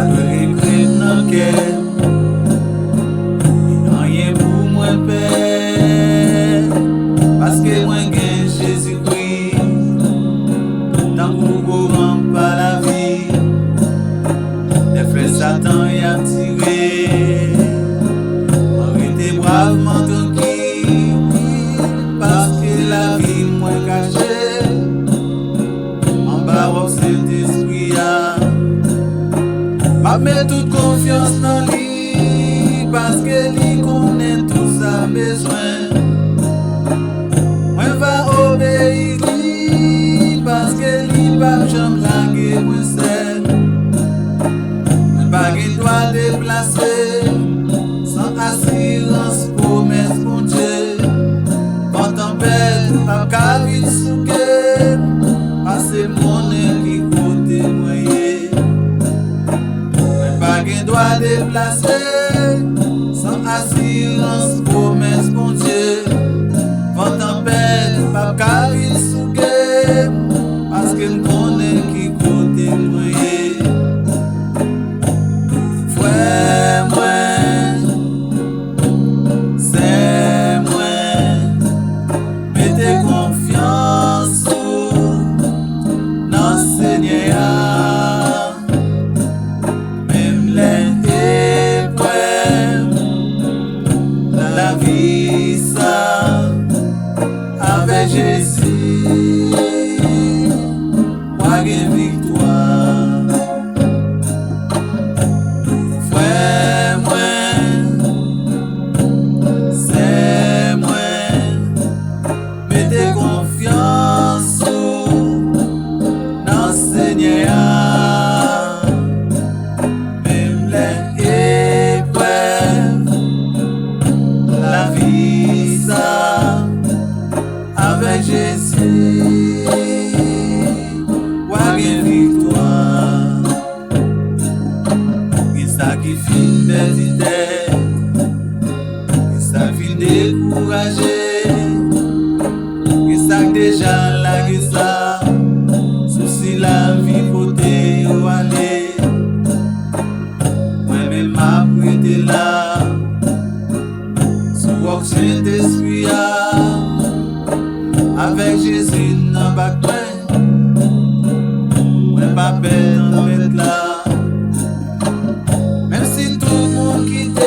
pas de regret dans le cœur. Rien pour moi père, parce que moi gagne Jésus-Christ. Tant pour courant par la vie, les flèches Satan y a tiré. Arrêtez bravement tranquille, parce que la vie moins cachée. En bas au Saint-Esprit, m'a met toute confiance dans lui, parce que lui connaît tout ça besoin. Moi va obéir lui, parce que lui pas jamais laguer moi seul. Moi pas qu'il doit déplacer, sans assurance promesse mon Dieu. Quand tempête pas qu'à vite souquer, parce que mon qui côté moyen. Moi pas qu'il doit déplacer, sans assurance promesse mon Dieu. Quand tempête pas qu'à vite souquer, parce que mon qui côté moyen. Frère moi, c'est moi, mettez confiance dans le Seigneur. Même les épreuves, la vie ça, avec Jésus, moi j'ai victoire. Frère moi, c'est moi, mettez confiance dans le Seigneur. Même les épreuves, la vie ça, avec Jésus, moi j'ai victoire. Qui ça qui fin d'hésiter, qui ça fin décourager, qui ça déjà là, qui ça souci la vie côté où aller. Moi-même m'a prêté là, sous Saint-Esprit, avec Jésus dans le bac. Moi pas peur d'en mettre là. Même si tout le monde quitte,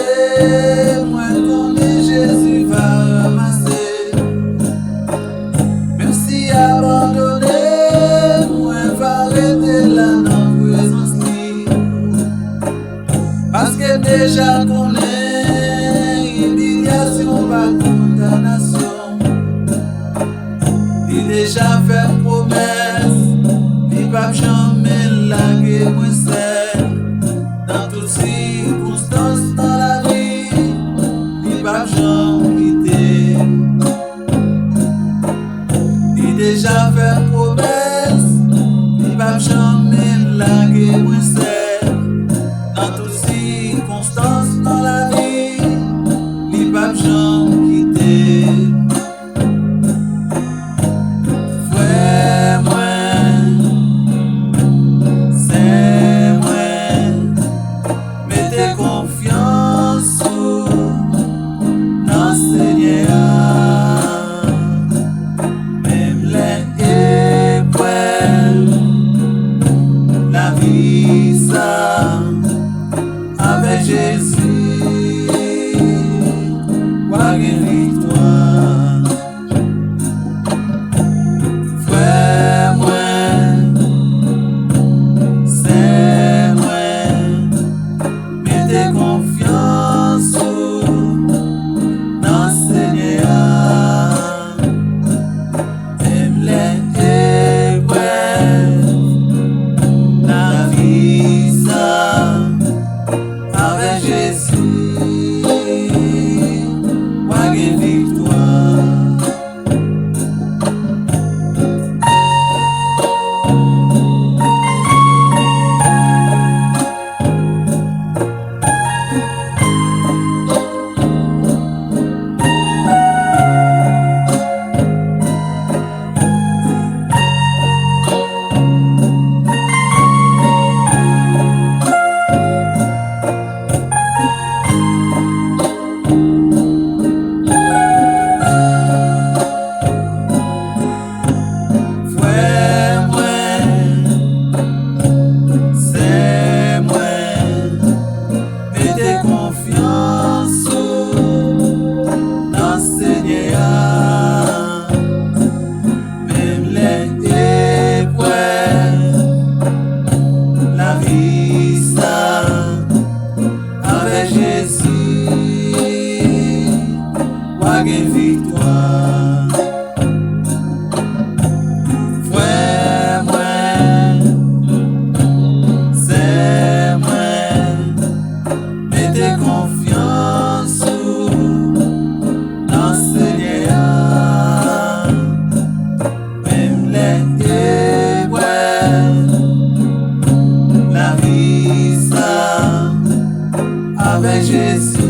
moi connais Jésus va ramasser. Même si abandonné, moi va arrêter là dans la présence lui. Parce que déjà connaît humiliation pas condamnation. Il déjà fait promesse, il va jamais laguer moi seul. Dans toutes circonstances dans la vie, il va jamais quitter. Il déjà fait promesse, il va jamais laguer moi seul. Dans toutes circonstances dans la vie, il va jamais quitter. Frère moi, c'est moi, mettez confiance dans le Seigneur. Même les épreuves, la vie ça, avec Jésus, moi j'ai victoire. Frère moi, c'est moi, mettez confiance dans le Seigneur. Même les épreuves, la vie ça, avec Jésus. Jésus.